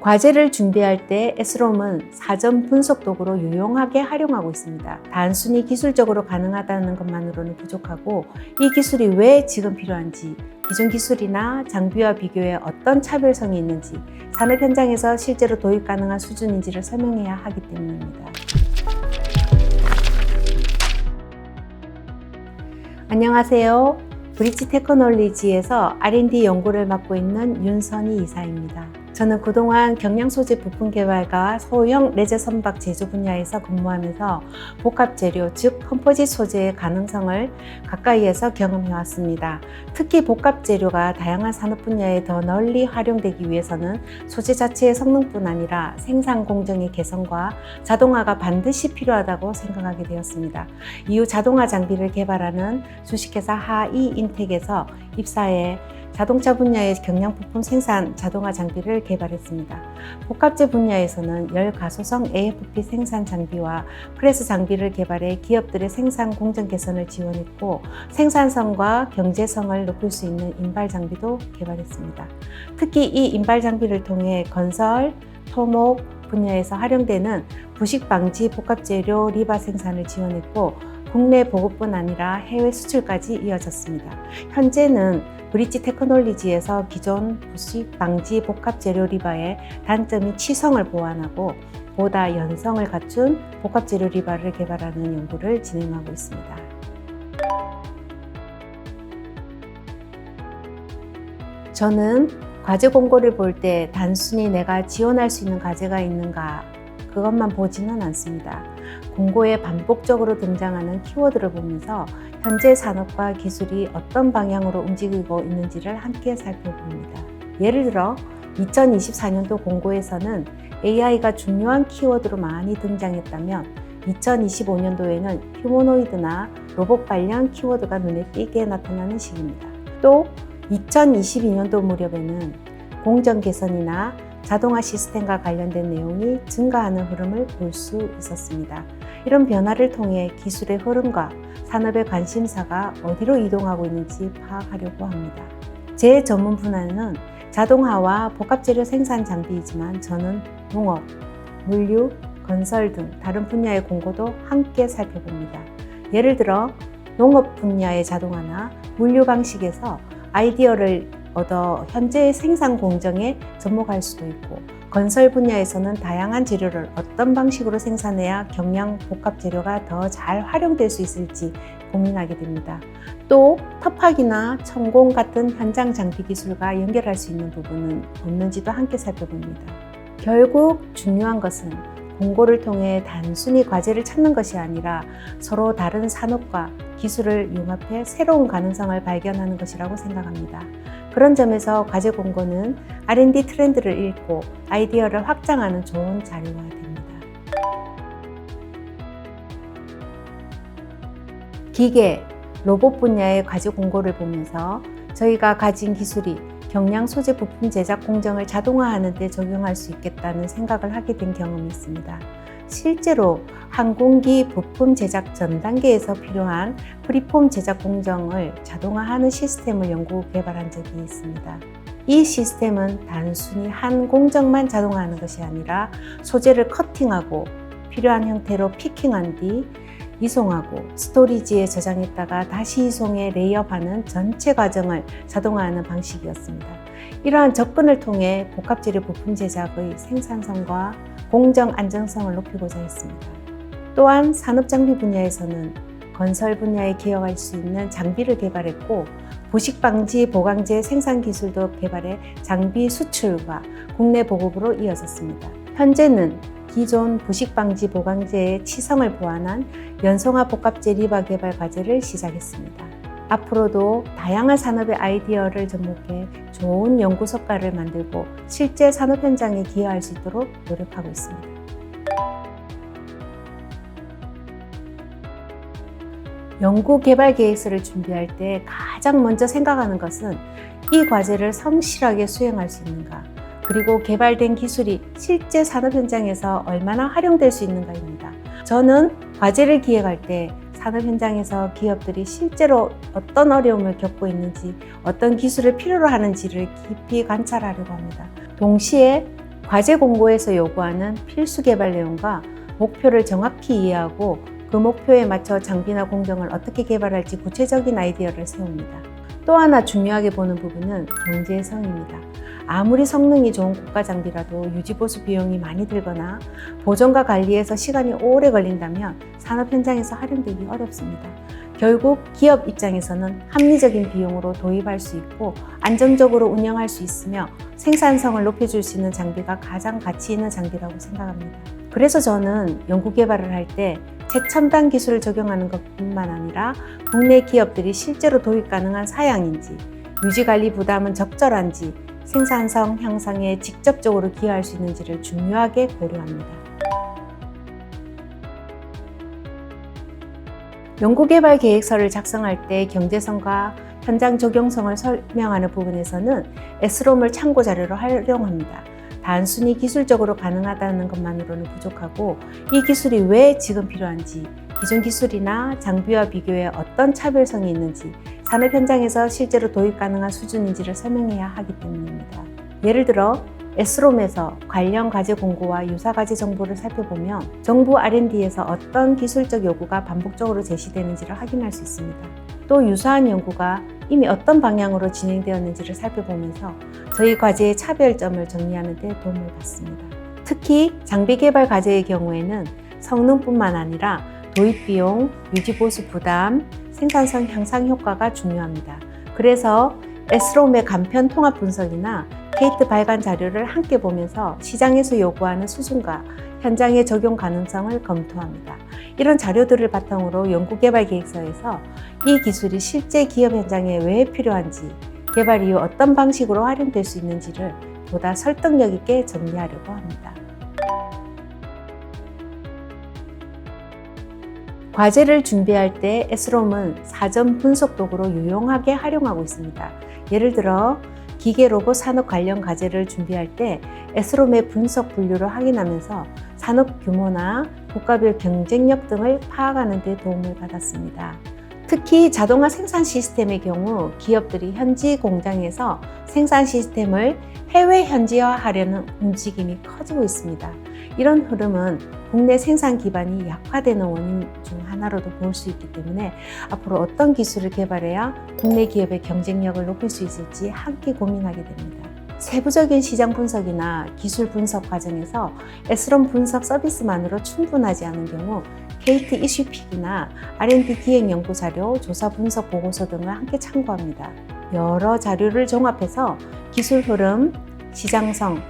과제를 준비할 때 에스롬은 사전 분석 도구로 유용하게 활용하고 있습니다. 단순히 기술적으로 가능하다는 것만으로는 부족하고 이 기술이 왜 지금 필요한지, 기존 기술이나 장비와 비교해 어떤 차별성이 있는지, 산업 현장에서 실제로 도입 가능한 수준인지를 설명해야 하기 때문입니다. 안녕하세요. 브릿지 테크놀리지에서 R&D 연구를 맡고 있는 윤선희 이사입니다. 저는 그동안 경량 소재 부품 개발과 소형 레저 선박 제조 분야에서 근무하면서 복합 재료, 즉 컴포짓 소재의 가능성을 가까이에서 경험해왔습니다. 특히 복합 재료가 다양한 산업 분야에 더 널리 활용되기 위해서는 소재 자체의 성능뿐 아니라 생산 공정의 개선과 자동화가 반드시 필요하다고 생각하게 되었습니다. 이후 자동화 장비를 개발하는 주식회사 하이인텍에서 입사해 자동차 분야의 경량 부품 생산 자동화 장비를 개발했습니다. 복합재 분야에서는 열 가소성 AFP 생산 장비와 프레스 장비를 개발해 기업들의 생산 공정 개선을 지원했고, 생산성과 경제성을 높일 수 있는 인발 장비도 개발했습니다. 특히 이 인발 장비를 통해 건설, 토목 분야에서 활용되는 부식 방지 복합 재료 리바 생산을 지원했고, 국내 보급뿐 아니라 해외 수출까지 이어졌습니다. 현재는 브릿지 테크놀리지에서 기존 부식 방지 복합 재료 리바의 단점인 치성을 보완하고 보다 연성을 갖춘 복합 재료 리바를 개발하는 연구를 진행하고 있습니다. 저는 과제 공고를 볼 때 단순히 내가 지원할 수 있는 과제가 있는가 그것만 보지는 않습니다. 공고에 반복적으로 등장하는 키워드를 보면서 현재 산업과 기술이 어떤 방향으로 움직이고 있는지를 함께 살펴봅니다. 예를 들어 2024년도 공고에서는 AI가 중요한 키워드로 많이 등장했다면 2025년도에는 휴머노이드나 로봇 관련 키워드가 눈에 띄게 나타나는 시기입니다. 또 2022년도 무렵에는 공정 개선이나 자동화 시스템과 관련된 내용이 증가하는 흐름을 볼 수 있었습니다. 이런 변화를 통해 기술의 흐름과 산업의 관심사가 어디로 이동하고 있는지 파악하려고 합니다. 제 전문 분야는 자동화와 복합재료 생산 장비이지만 저는 농업, 물류, 건설 등 다른 분야의 공고도 함께 살펴봅니다. 예를 들어 농업 분야의 자동화나 물류 방식에서 아이디어를 얻어 현재의 생산 공정에 접목할 수도 있고, 건설 분야에서는 다양한 재료를 어떤 방식으로 생산해야 경량 복합 재료가 더 잘 활용될 수 있을지 고민하게 됩니다. 또 터팍이나 천공 같은 현장 장비 기술과 연결할 수 있는 부분은 없는지도 함께 살펴봅니다. 결국 중요한 것은 공고를 통해 단순히 과제를 찾는 것이 아니라 서로 다른 산업과 기술을 융합해 새로운 가능성을 발견하는 것이라고 생각합니다. 그런 점에서 과제 공고는 R&D 트렌드를 읽고 아이디어를 확장하는 좋은 자료가 됩니다. 기계, 로봇 분야의 과제 공고를 보면서 저희가 가진 기술이 경량 소재 부품 제작 공정을 자동화하는 데 적용할 수 있겠다는 생각을 하게 된 경험이 있습니다. 실제로 항공기 부품 제작 전 단계에서 필요한 프리폼 제작 공정을 자동화하는 시스템을 연구 개발한 적이 있습니다. 이 시스템은 단순히 한 공정만 자동화하는 것이 아니라 소재를 커팅하고 필요한 형태로 피킹한 뒤 이송하고 스토리지에 저장했다가 다시 이송해 레이업하는 전체 과정을 자동화하는 방식이었습니다. 이러한 접근을 통해 복합재료 부품 제작의 생산성과 공정 안정성을 높이고자 했습니다. 또한 산업장비 분야에서는 건설 분야에 기여할 수 있는 장비를 개발했고, 부식 방지 보강제 생산 기술도 개발해 장비 수출과 국내 보급으로 이어졌습니다. 현재는 기존 부식 방지 보강제의 치성을 보완한 연성화 복합재 리바 개발 과제를 시작했습니다. 앞으로도 다양한 산업의 아이디어를 접목해 좋은 연구 성과를 만들고 실제 산업 현장에 기여할 수 있도록 노력하고 있습니다. 연구 개발 계획서를 준비할 때 가장 먼저 생각하는 것은 이 과제를 성실하게 수행할 수 있는가, 그리고 개발된 기술이 실제 산업 현장에서 얼마나 활용될 수 있는가입니다. 저는 과제를 기획할 때 산업 현장에서 기업들이 실제로 어떤 어려움을 겪고 있는지, 어떤 기술을 필요로 하는지를 깊이 관찰하려고 합니다. 동시에 과제 공고에서 요구하는 필수 개발 내용과 목표를 정확히 이해하고 그 목표에 맞춰 장비나 공정을 어떻게 개발할지 구체적인 아이디어를 세웁니다. 또 하나 중요하게 보는 부분은 경제성입니다. 아무리 성능이 좋은 고가 장비라도 유지보수 비용이 많이 들거나 보존과 관리에서 시간이 오래 걸린다면 산업 현장에서 활용되기 어렵습니다. 결국 기업 입장에서는 합리적인 비용으로 도입할 수 있고 안정적으로 운영할 수 있으며 생산성을 높여줄 수 있는 장비가 가장 가치 있는 장비라고 생각합니다. 그래서 저는 연구개발을 할 때 최첨단 기술을 적용하는 것뿐만 아니라 국내 기업들이 실제로 도입 가능한 사양인지, 유지관리 부담은 적절한지, 생산성 향상에 직접적으로 기여할 수 있는지를 중요하게 고려합니다. 연구개발 계획서를 작성할 때 경제성과 현장 적용성을 설명하는 부분에서는 에스롬을 참고 자료로 활용합니다. 단순히 기술적으로 가능하다는 것만으로는 부족하고 이 기술이 왜 지금 필요한지, 기존 기술이나 장비와 비교해 어떤 차별성이 있는지, 산업 현장에서 실제로 도입 가능한 수준인지를 설명해야 하기 때문입니다. 예를 들어 에스롬에서 관련 과제 공고와 유사 과제 정보를 살펴보면 정부 R&D에서 어떤 기술적 요구가 반복적으로 제시되는지를 확인할 수 있습니다. 또 유사한 연구가 이미 어떤 방향으로 진행되었는지를 살펴보면서 저희 과제의 차별점을 정리하는 데 도움을 받습니다. 특히 장비 개발 과제의 경우에는 성능뿐만 아니라 도입 비용, 유지 보수 부담, 생산성 향상 효과가 중요합니다. 그래서 에스롬의 간편 통합 분석이나 케이트 발간 자료를 함께 보면서 시장에서 요구하는 수준과 현장의 적용 가능성을 검토합니다. 이런 자료들을 바탕으로 연구개발 계획서에서 이 기술이 실제 기업 현장에 왜 필요한지, 개발 이후 어떤 방식으로 활용될 수 있는지를 보다 설득력 있게 정리하려고 합니다. 과제를 준비할 때 에스롬은 사전 분석 도구로 유용하게 활용하고 있습니다. 예를 들어 기계 로봇 산업 관련 과제를 준비할 때 에스롬의 분석 분류를 확인하면서 산업 규모나 국가별 경쟁력 등을 파악하는 데 도움을 받았습니다. 특히 자동화 생산 시스템의 경우 기업들이 현지 공장에서 생산 시스템을 해외 현지화하려는 움직임이 커지고 있습니다. 이런 흐름은 국내 생산 기반이 약화되는 원인 중 하나로도 볼 수 있기 때문에 앞으로 어떤 기술을 개발해야 국내 기업의 경쟁력을 높일 수 있을지 함께 고민하게 됩니다. 세부적인 시장 분석이나 기술 분석 과정에서 에스롬 분석 서비스만으로 충분하지 않은 경우 케이트 이슈픽이나 R&D 기획 연구 자료, 조사 분석 보고서 등을 함께 참고합니다. 여러 자료를 종합해서 기술 흐름, 시장성,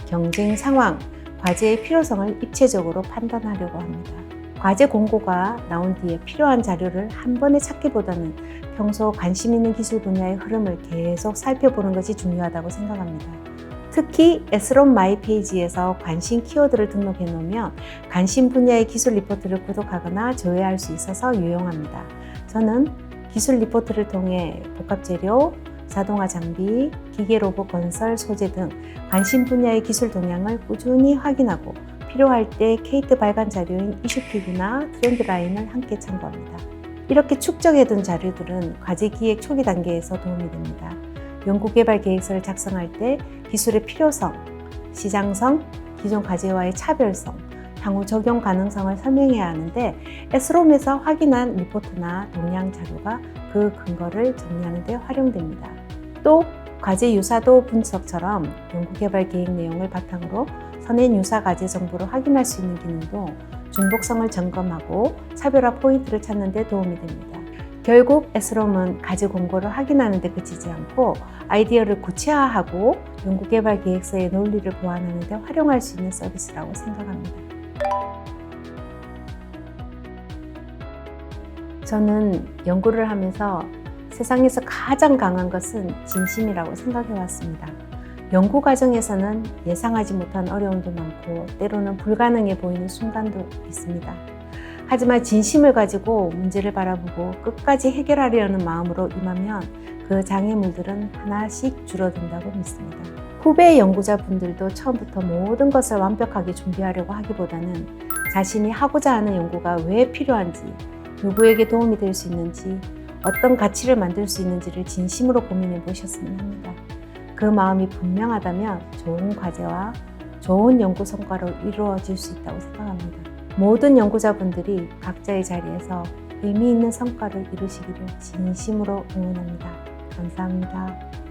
경쟁 상황, 과제의 필요성을 입체적으로 판단하려고 합니다. 과제 공고가 나온 뒤에 필요한 자료를 한 번에 찾기보다는 평소 관심 있는 기술 분야의 흐름을 계속 살펴보는 것이 중요하다고 생각합니다. 특히 에스롬 마이 페이지에서 관심 키워드를 등록해 놓으면 관심 분야의 기술 리포트를 구독하거나 조회할 수 있어서 유용합니다. 저는 기술 리포트를 통해 복합재료, 자동화 장비, 기계 로봇 건설 소재 등 관심 분야의 기술 동향을 꾸준히 확인하고 필요할 때 케이트 발간 자료인 이슈픽이나 트렌드라인을 함께 참고합니다. 이렇게 축적해둔 자료들은 과제 기획 초기 단계에서 도움이 됩니다. 연구개발 계획서를 작성할 때 기술의 필요성, 시장성, 기존 과제와의 차별성, 향후 적용 가능성을 설명해야 하는데 에스롬에서 확인한 리포트나 동향 자료가 그 근거를 정리하는 데 활용됩니다. 또 과제 유사도 분석처럼 연구개발 계획 내용을 바탕으로 선행 유사 과제 정보를 확인할 수 있는 기능도 중복성을 점검하고 차별화 포인트를 찾는 데 도움이 됩니다. 결국 에스롬은 과제 공고를 확인하는 데 그치지 않고 아이디어를 구체화하고 연구개발 계획서의 논리를 보완하는 데 활용할 수 있는 서비스라고 생각합니다. 저는 연구를 하면서 세상에서 가장 강한 것은 진심이라고 생각해 왔습니다. 연구 과정에서는 예상하지 못한 어려움도 많고 때로는 불가능해 보이는 순간도 있습니다. 하지만 진심을 가지고 문제를 바라보고 끝까지 해결하려는 마음으로 임하면 그 장애물들은 하나씩 줄어든다고 믿습니다. 후배 연구자분들도 처음부터 모든 것을 완벽하게 준비하려고 하기보다는 자신이 하고자 하는 연구가 왜 필요한지, 누구에게 도움이 될 수 있는지, 어떤 가치를 만들 수 있는지를 진심으로 고민해 보셨으면 합니다. 그 마음이 분명하다면 좋은 과제와 좋은 연구 성과로 이루어질 수 있다고 생각합니다. 모든 연구자분들이 각자의 자리에서 의미 있는 성과를 이루시기를 진심으로 응원합니다. 감사합니다.